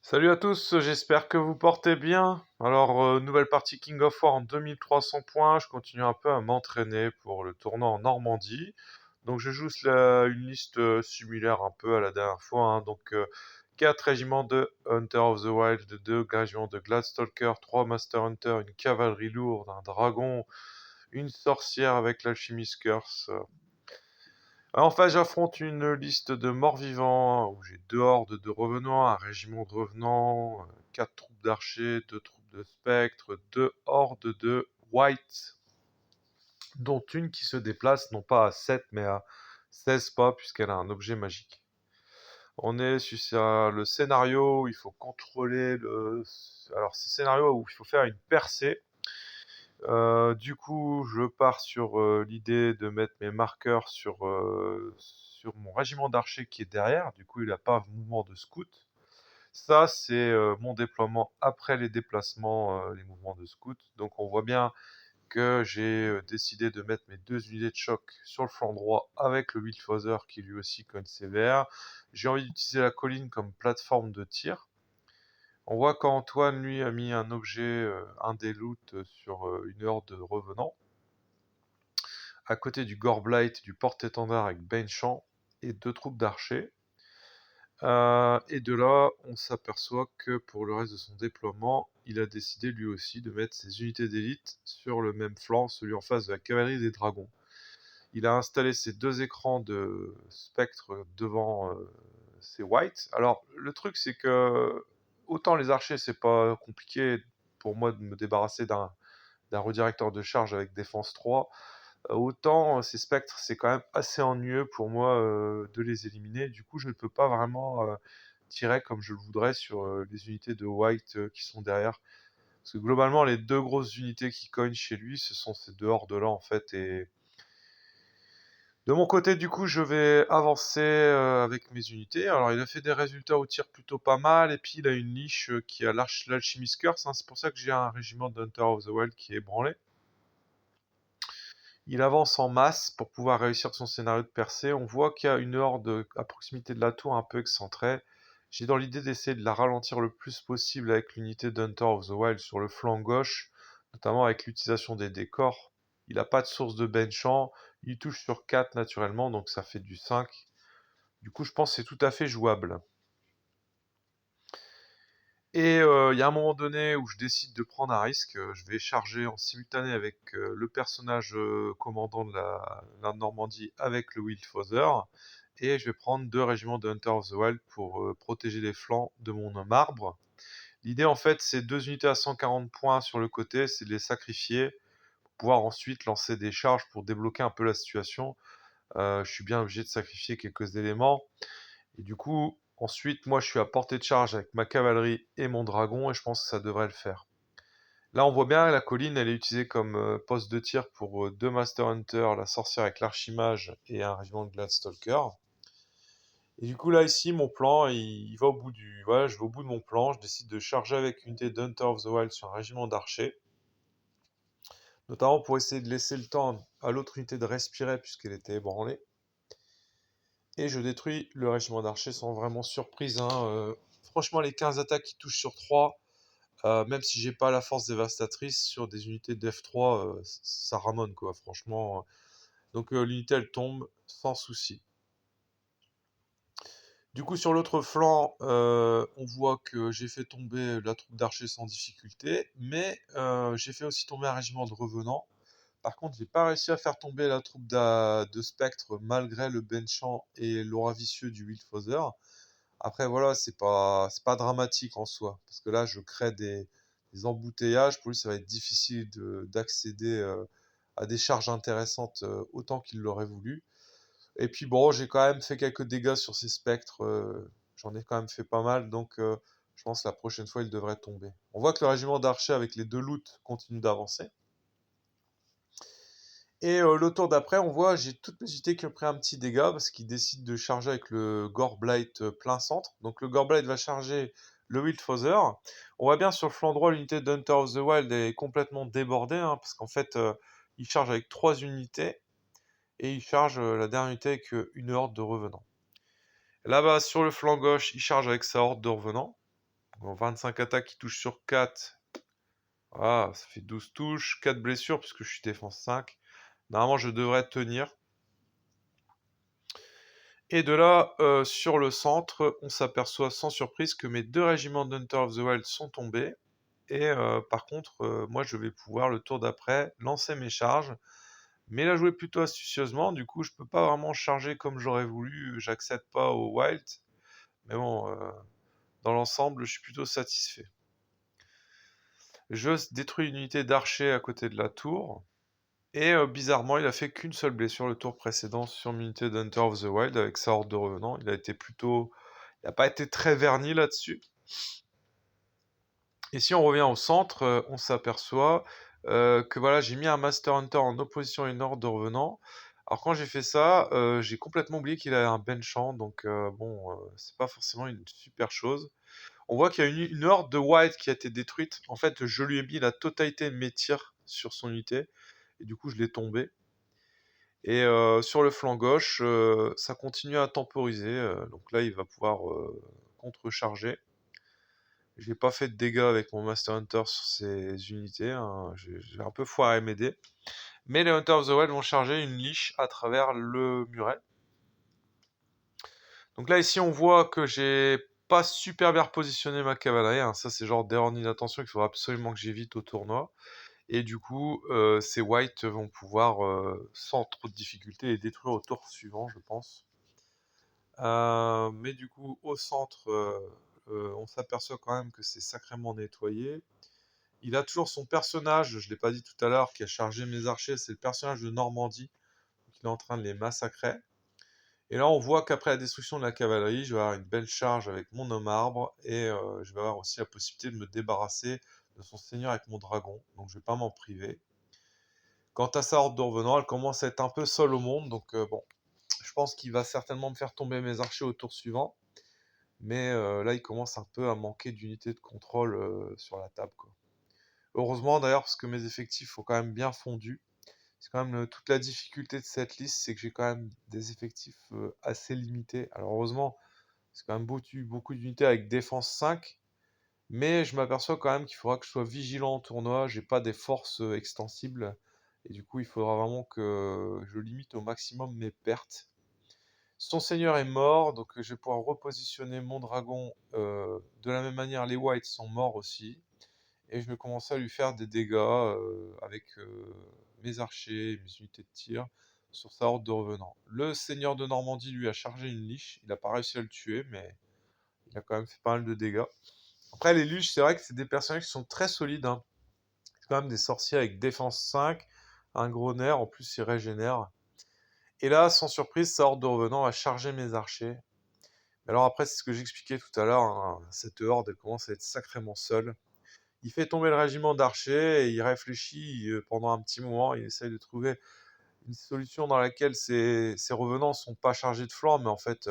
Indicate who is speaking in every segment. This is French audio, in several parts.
Speaker 1: Salut à tous, j'espère que vous portez bien. Alors, nouvelle partie King of War en 2300 points. Je continue un peu à m'entraîner pour le tournoi en Normandie. Donc, je joue une liste similaire un peu à la dernière fois, hein. Donc, 4 régiments de Hunter of the Wild, 2 régiments de Gladstalker, 3 Master Hunter, une cavalerie lourde, un dragon, une sorcière avec l'Alchimist Curse. En face, j'affronte une liste de morts-vivants où j'ai 2 hordes de revenants, un régiment de revenants, 4 troupes d'archers, 2 troupes de spectres, 2 hordes de white, dont une qui se déplace non pas à 7 mais à 16 pas puisqu'elle a un objet magique. On est sur le scénario où il faut contrôler le... Alors, c'est le scénario où il faut faire une percée. Du coup, je pars sur l'idée de mettre mes marqueurs sur mon régiment d'archers qui est derrière. Du coup, il n'a pas mouvement de scout. Ça, c'est mon déploiement après les déplacements, les mouvements de scout. Donc, on voit bien que j'ai décidé de mettre mes 2 unités de choc sur le flanc droit avec le Wildfather qui lui aussi cogne sévère. J'ai envie d'utiliser la colline comme plateforme de tir. On voit qu'Antoine, lui, a mis un objet, un des loots sur une horde de revenants, à côté du Gorblight, du porte-étendard avec Bain-Champ et 2 troupes d'archers. Et de là, on s'aperçoit que pour le reste de son déploiement, il a décidé lui aussi de mettre ses unités d'élite sur le même flanc, celui en face de la cavalerie des dragons. Il a installé ses 2 écrans de spectre devant ses whites. Alors, le truc, c'est que autant les archers, c'est pas compliqué pour moi de me débarrasser d'un redirecteur de charge avec défense 3. Autant ces spectres, c'est quand même assez ennuyeux pour moi de les éliminer. Du coup, je ne peux pas vraiment tirer comme je le voudrais sur les unités de white qui sont derrière. Parce que globalement, les 2 grosses unités qui cognent chez lui, ce sont ces 2 hordes-là, en fait. Et de mon côté, du coup, je vais avancer avec mes unités. Alors, il a fait des résultats au tir plutôt pas mal. Et puis, il a une niche qui a l'Alchimist Curse, hein. C'est pour ça que j'ai un régiment d'Hunter of the Wild qui est ébranlé. Il avance en masse pour pouvoir réussir son scénario de percée. On voit qu'il y a une horde à proximité de la tour un peu excentrée. J'ai dans l'idée d'essayer de la ralentir le plus possible avec l'unité d'Hunter of the Wild sur le flanc gauche, notamment avec l'utilisation des décors. Il n'a pas de source de benchant, il touche sur 4 naturellement, donc ça fait du 5. Du coup, je pense que c'est tout à fait jouable. Et il y a un moment donné où je décide de prendre un risque. Je vais charger en simultané avec le personnage commandant de la Normandie avec le Wildfather. Et je vais prendre 2 régiments de Hunter of the Wild pour protéger les flancs de mon marbre. L'idée en fait, c'est 2 unités à 140 points sur le côté, c'est de les sacrifier pour pouvoir ensuite lancer des charges pour débloquer un peu la situation. Je suis bien obligé de sacrifier quelques éléments. Et du coup, ensuite, moi, je suis à portée de charge avec ma cavalerie et mon dragon, et je pense que ça devrait le faire. Là, on voit bien la colline, elle est utilisée comme poste de tir pour 2 Master Hunter, la sorcière avec l'archimage et un régiment de Gladstalker. Et du coup, là, ici, mon plan, il va au bout du... Voilà, je vais au bout de mon plan, je décide de charger avec une unité d'Hunter of the Wild sur un régiment d'archers, notamment pour essayer de laisser le temps à l'autre unité de respirer puisqu'elle était ébranlée. Et je détruis le régiment d'archers sans vraiment surprise, hein. Franchement, les 15 attaques qui touchent sur 3, même si j'ai pas la force dévastatrice, sur des unités de F3, ça ramone, quoi, franchement. Donc l'unité, elle tombe sans souci. Du coup, sur l'autre flanc, on voit que j'ai fait tomber la troupe d'archers sans difficulté, mais j'ai fait aussi tomber un régiment de revenants. Par contre, j'ai pas réussi à faire tomber la troupe de spectres malgré le benchant et l'aura vicieux du Wildfather. Après, voilà, c'est pas dramatique en soi, parce que là, je crée des embouteillages. Pour lui, ça va être difficile d'accéder à des charges intéressantes autant qu'il l'aurait voulu. Et puis, bon, j'ai quand même fait quelques dégâts sur ces spectres. J'en ai quand même fait pas mal, donc je pense que la prochaine fois, il devrait tomber. On voit que le régiment d'archers avec les 2 loots continue d'avancer. Et le tour d'après, on voit, j'ai toutes mes unités qui ont pris un petit dégât parce qu'ils décident de charger avec le Gorblight plein centre. Donc le Gorblight va charger le Wildfather. On voit bien sur le flanc droit, l'unité d'Hunter of the Wild est complètement débordée, hein, parce qu'en fait, il charge avec 3 unités et il charge la dernière unité avec une horde de revenants. Là-bas, sur le flanc gauche, il charge avec sa horde de revenants. En 25 attaques qui touchent sur 4. Ah, ça fait 12 touches, 4 blessures puisque je suis défense 5. Normalement, je devrais tenir. Et de là, sur le centre, on s'aperçoit sans surprise que mes 2 régiments d'Hunter of the Wild sont tombés. Et par contre, moi, je vais pouvoir, le tour d'après, lancer mes charges. Mais la jouer plutôt astucieusement. Du coup, je peux pas vraiment charger comme j'aurais voulu. J'accède pas au Wild. Mais bon, dans l'ensemble, je suis plutôt satisfait. Je détruis une unité d'archer à côté de la tour. Et bizarrement, il a fait qu'une seule blessure le tour précédent sur une unité d'Hunter of the Wild avec sa horde de revenants. Il a été plutôt... Il n'a pas été très verni là-dessus. Et si on revient au centre, on s'aperçoit que voilà, j'ai mis un Master Hunter en opposition à une horde de revenants. Alors quand j'ai fait ça, j'ai complètement oublié qu'il avait un benchant, donc bon, c'est pas forcément une super chose. On voit qu'il y a une horde de white qui a été détruite. En fait, je lui ai mis la totalité de mes tirs sur son unité, et du coup je l'ai tombé. Et sur le flanc gauche, ça continue à temporiser, donc là il va pouvoir contrecharger. J'ai pas fait de dégâts avec mon Master Hunter sur ces unités, hein. J'ai un peu foiré mes dés. Mais les Hunters of the Wild vont charger une liche à travers le muret. Donc là ici on voit que j'ai pas super bien repositionné ma cavalerie, hein. Ça c'est genre d'erreur d'inattention qu'il faudra absolument que j'évite au tournoi. Et du coup ces whites vont pouvoir sans trop de difficulté les détruire au tour suivant je pense. Mais du coup au centre on s'aperçoit quand même que c'est sacrément nettoyé. Il a toujours son personnage, je ne l'ai pas dit tout à l'heure, qui a chargé mes archers, c'est le personnage de Normandie. Donc il est en train de les massacrer. Et là, on voit qu'après la destruction de la cavalerie, je vais avoir une belle charge avec mon homme arbre. Et je vais avoir aussi la possibilité de me débarrasser de son seigneur avec mon dragon. Donc je ne vais pas m'en priver. Quant à sa horde de revenants, elle commence à être un peu seule au monde. Donc bon, je pense qu'il va certainement me faire tomber mes archers au tour suivant. Mais là, il commence un peu à manquer d'unité de contrôle sur la table, quoi. Heureusement d'ailleurs, parce que mes effectifs ont quand même bien fondu. C'est quand même toute la difficulté de cette liste, c'est que j'ai quand même des effectifs assez limités. Alors heureusement, c'est quand même beaucoup d'unités avec défense 5, mais je m'aperçois quand même qu'il faudra que je sois vigilant en tournoi. J'ai pas des forces extensibles, et du coup, il faudra vraiment que je limite au maximum mes pertes. Son seigneur est mort, donc je vais pouvoir repositionner mon dragon. De la même manière, les whites sont morts aussi. Et je vais commencer à lui faire des dégâts avec mes archers, mes unités de tir sur sa horde de revenants. Le seigneur de Normandie lui a chargé une liche, il n'a pas réussi à le tuer, mais il a quand même fait pas mal de dégâts. Après les liches, c'est vrai que c'est des personnages qui sont très solides, hein. C'est quand même des sorciers avec défense 5, un gros nerf, en plus ils régénèrent. Et là, sans surprise, sa horde de revenants a chargé mes archers. Alors après, c'est ce que j'expliquais tout à l'heure, hein, cette horde elle commence à être sacrément seule. Il fait tomber le régiment d'archers et il réfléchit pendant un petit moment. Il essaye de trouver une solution dans laquelle ses revenants ne sont pas chargés de flanc, mais en fait,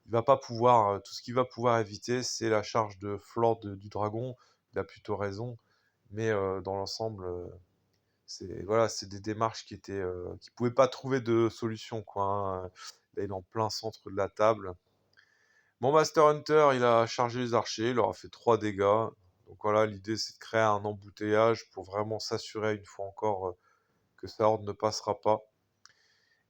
Speaker 1: il va pas pouvoir. Tout ce qu'il va pouvoir éviter, c'est la charge de flanc du dragon. Il a plutôt raison, mais dans l'ensemble, c'est voilà, c'est des démarches qui pouvaient pas trouver de solution, quoi, hein. Là, il est en plein centre de la table. Mon Master Hunter, il a chargé les archers, il leur a fait 3 dégâts. Donc voilà, l'idée c'est de créer un embouteillage pour vraiment s'assurer une fois encore que sa horde ne passera pas.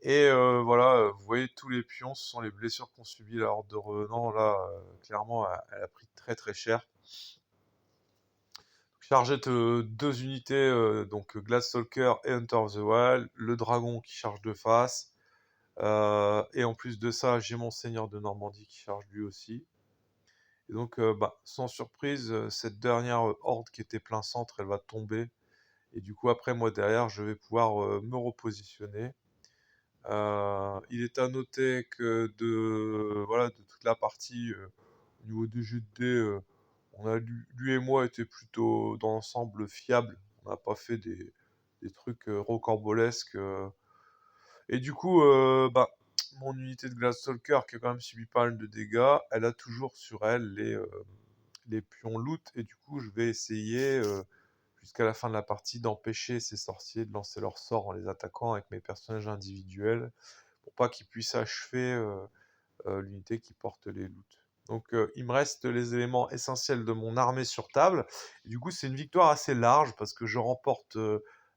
Speaker 1: Et voilà, vous voyez tous les pions, ce sont les blessures qu'ont subi la horde de revenants. Là, clairement, elle a pris très très cher. Chargé de 2 unités, donc Gladstalker et Hunter of the Wild, le dragon qui charge de face. Et en plus de ça, j'ai mon seigneur de Normandie qui charge lui aussi. Et donc, sans surprise, cette dernière horde qui était plein centre, elle va tomber. Et du coup, après, moi, derrière, je vais pouvoir me repositionner. Il est à noter que voilà, de toute la partie, au niveau du jeu de dés, lui et moi étaient plutôt, dans l'ensemble, fiables. On n'a pas fait des trucs rocambolesques. Et du coup, mon unité de Gladstalker, qui a quand même subi pas mal de dégâts, elle a toujours sur elle les pions loot, et du coup je vais essayer jusqu'à la fin de la partie d'empêcher ces sorciers de lancer leurs sorts en les attaquant avec mes personnages individuels pour pas qu'ils puissent achever l'unité qui porte les loots. Donc il me reste les éléments essentiels de mon armée sur table. Et du coup, c'est une victoire assez large parce que je remporte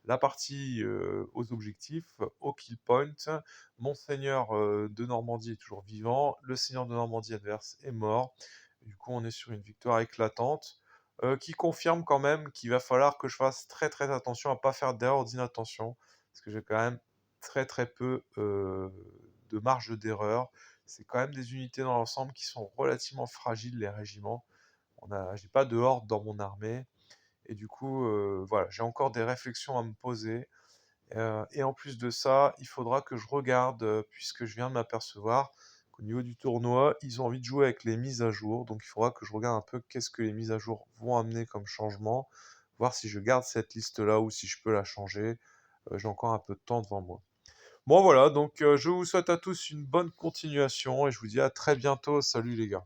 Speaker 1: la partie aux objectifs, au kill point. Mon seigneur de Normandie est toujours vivant. Le seigneur de Normandie adverse est mort. Et du coup, on est sur une victoire éclatante qui confirme quand même qu'il va falloir que je fasse très très attention à ne pas faire d'erreur d'inattention. Parce que j'ai quand même très très peu de marge d'erreur. C'est quand même des unités dans l'ensemble qui sont relativement fragiles, les régiments. J'ai pas de horde dans mon armée. Et du coup, voilà, j'ai encore des réflexions à me poser. Et en plus de ça, il faudra que je regarde, puisque je viens de m'apercevoir qu'au niveau du tournoi, ils ont envie de jouer avec les mises à jour. Donc il faudra que je regarde un peu qu'est-ce que les mises à jour vont amener comme changement, voir si je garde cette liste-là ou si je peux la changer. J'ai encore un peu de temps devant moi. Bon voilà, donc je vous souhaite à tous une bonne continuation et je vous dis à très bientôt. Salut les gars.